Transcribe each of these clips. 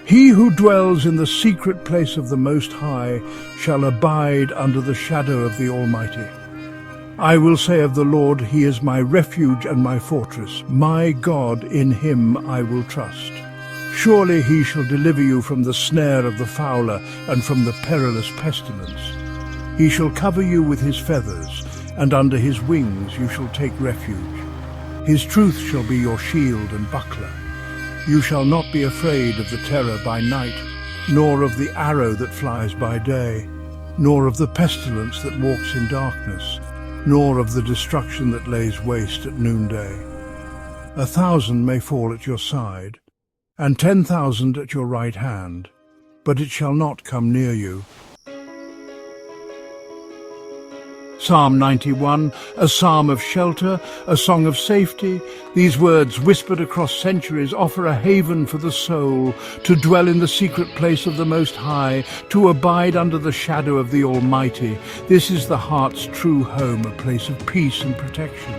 He who dwells in the secret place of the Most High shall abide under the shadow of the Almighty. I will say of the Lord, He is my refuge and my fortress. My God, in Him I will trust. Surely He shall deliver you from the snare of the fowler and from the perilous pestilence. He shall cover you with His feathers, and under His wings you shall take refuge. His truth shall be your shield and buckler. You shall not be afraid of the terror by night, nor of the arrow that flies by day, nor of the pestilence that walks in darkness, nor of the destruction that lays waste at noonday. 1,000 may fall at your side, and 10,000 at your right hand, but it shall not come near you. Psalm 91, a psalm of shelter, a song of safety. These words, whispered across centuries, offer a haven for the soul, to dwell in the secret place of the Most High, to abide under the shadow of the Almighty. This is the heart's true home, a place of peace and protection.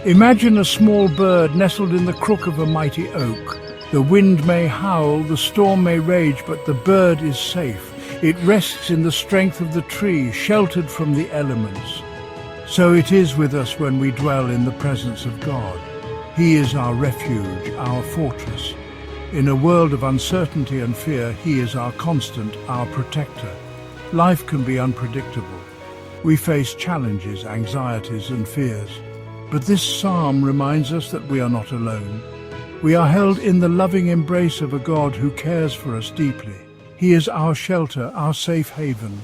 Imagine a small bird nestled in the crook of a mighty oak. The wind may howl, the storm may rage, but the bird is safe. It rests in the strength of the tree, sheltered from the elements. So it is with us when we dwell in the presence of God. He is our refuge, our fortress. In a world of uncertainty and fear, He is our constant, our protector. Life can be unpredictable. We face challenges, anxieties and fears. But this psalm reminds us that we are not alone. We are held in the loving embrace of a God who cares for us deeply. He is our shelter, our safe haven.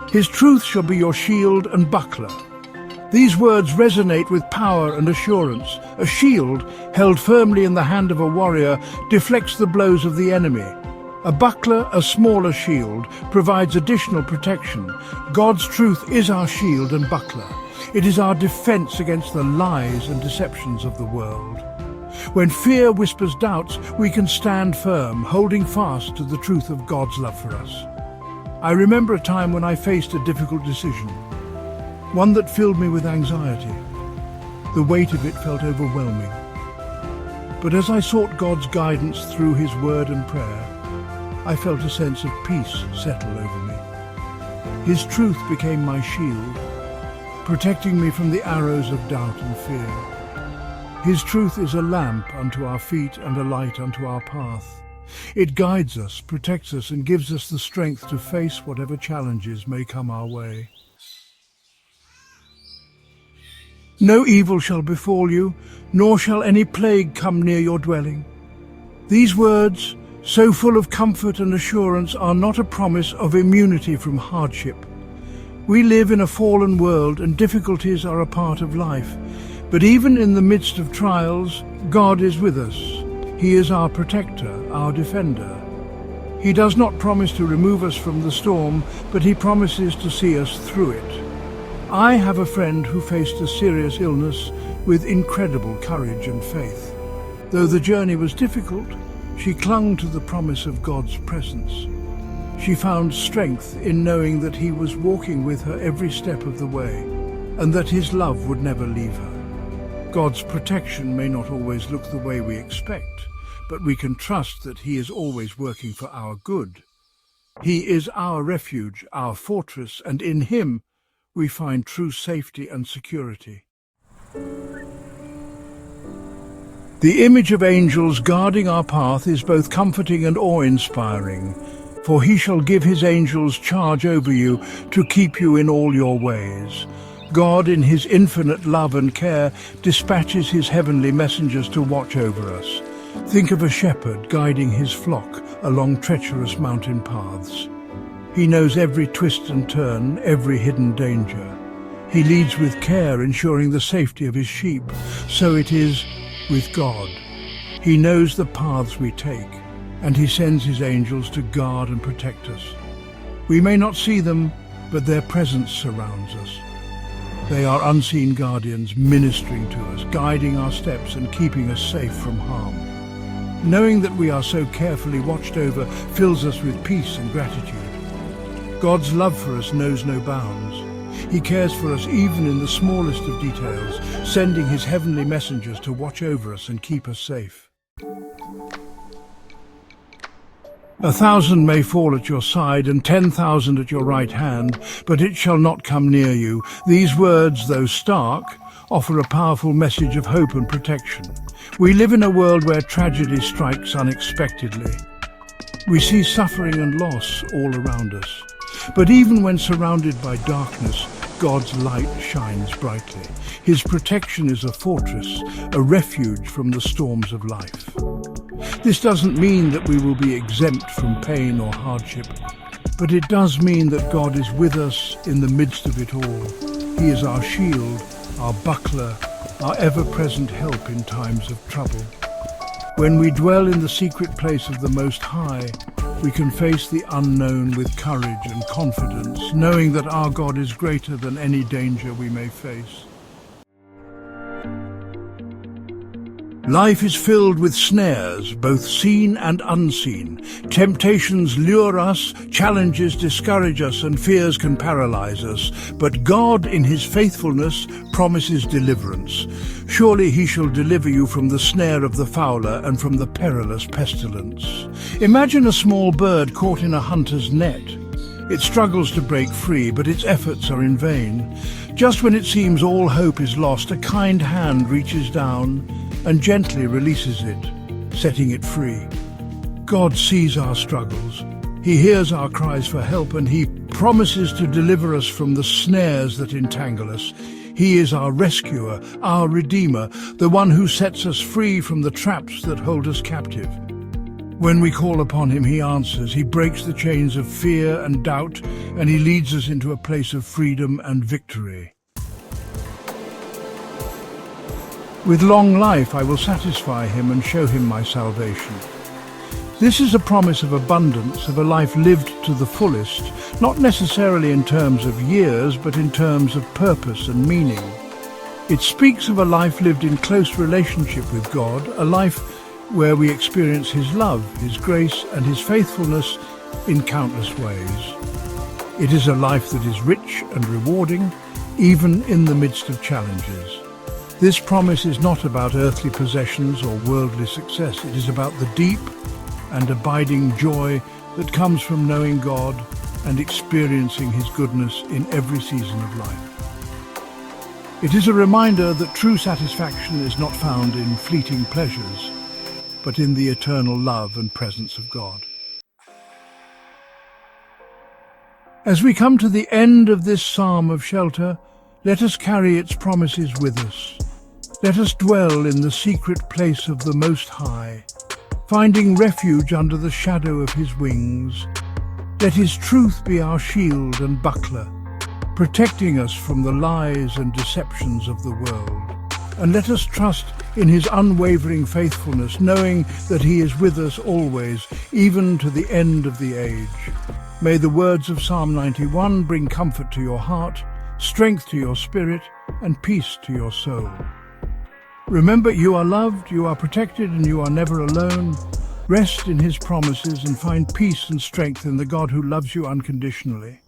His truth shall be your shield and buckler. These words resonate with power and assurance. A shield, held firmly in the hand of a warrior, deflects the blows of the enemy. A buckler, a smaller shield, provides additional protection. God's truth is our shield and buckler. It is our defense against the lies and deceptions of the world. When fear whispers doubts, we can stand firm, holding fast to the truth of God's love for us. I remember a time when I faced a difficult decision, one that filled me with anxiety. The weight of it felt overwhelming. But as I sought God's guidance through His word and prayer, I felt a sense of peace settle over me. His truth became my shield, protecting me from the arrows of doubt and fear. His truth is a lamp unto our feet and a light unto our path. It guides us, protects us, and gives us the strength to face whatever challenges may come our way. No evil shall befall you, nor shall any plague come near your dwelling. These words, so full of comfort and assurance, are not a promise of immunity from hardship. We live in a fallen world, and difficulties are a part of life. But even in the midst of trials, God is with us. He is our protector, our defender. He does not promise to remove us from the storm, but He promises to see us through it. I have a friend who faced a serious illness with incredible courage and faith. Though the journey was difficult, she clung to the promise of God's presence. She found strength in knowing that He was walking with her every step of the way, and that His love would never leave her. God's protection may not always look the way we expect, but we can trust that He is always working for our good. He is our refuge, our fortress, and in Him we find true safety and security. The image of angels guarding our path is both comforting and awe-inspiring. For He shall give His angels charge over you to keep you in all your ways. God, in His infinite love and care, dispatches His heavenly messengers to watch over us. Think of a shepherd guiding his flock along treacherous mountain paths. He knows every twist and turn, every hidden danger. He leads with care, ensuring the safety of His sheep. So it is with God. He knows the paths we take, and He sends His angels to guard and protect us. We may not see them, but their presence surrounds us. They are unseen guardians ministering to us, guiding our steps and keeping us safe from harm. Knowing that we are so carefully watched over fills us with peace and gratitude. God's love for us knows no bounds. He cares for us even in the smallest of details, sending His heavenly messengers to watch over us and keep us safe. 1,000 may fall at your side and 10,000 at your right hand, but it shall not come near you. These words, though stark, offer a powerful message of hope and protection. We live in a world where tragedy strikes unexpectedly. We see suffering and loss all around us. But even when surrounded by darkness, God's light shines brightly. His protection is a fortress, a refuge from the storms of life. This doesn't mean that we will be exempt from pain or hardship, but it does mean that God is with us in the midst of it all. He is our shield, our buckler, our ever-present help in times of trouble. When we dwell in the secret place of the Most High, we can face the unknown with courage and confidence, knowing that our God is greater than any danger we may face. Life is filled with snares, both seen and unseen. Temptations lure us, challenges discourage us, and fears can paralyze us. But God, in his faithfulness, promises deliverance. Surely he shall deliver you from the snare of the fowler and from the perilous pestilence. Imagine a small bird caught in a hunter's net. It struggles to break free, but its efforts are in vain. Just when it seems all hope is lost, a kind hand reaches down and gently releases it, setting it free. God sees our struggles. He hears our cries for help, and he promises to deliver us from the snares that entangle us. He is our rescuer, our redeemer, the one who sets us free from the traps that hold us captive. When we call upon him, he answers. He breaks the chains of fear and doubt, and he leads us into a place of freedom and victory. With long life I will satisfy him and show him my salvation. This is a promise of abundance, of a life lived to the fullest, not necessarily in terms of years, but in terms of purpose and meaning. It speaks of a life lived in close relationship with God, a life where we experience his love, his grace, and his faithfulness in countless ways. It is a life that is rich and rewarding, even in the midst of challenges. This promise is not about earthly possessions or worldly success. It is about the deep and abiding joy that comes from knowing God and experiencing his goodness in every season of life. It is a reminder that true satisfaction is not found in fleeting pleasures, but in the eternal love and presence of God. As we come to the end of this psalm of shelter, let us carry its promises with us. Let us dwell in the secret place of the Most High, finding refuge under the shadow of his wings. Let his truth be our shield and buckler, protecting us from the lies and deceptions of the world. And let us trust in his unwavering faithfulness, knowing that he is with us always, even to the end of the age. May the words of Psalm 91 bring comfort to your heart, strength to your spirit, and peace to your soul. Remember, you are loved, you are protected, and you are never alone. Rest in his promises and find peace and strength in the God who loves you unconditionally.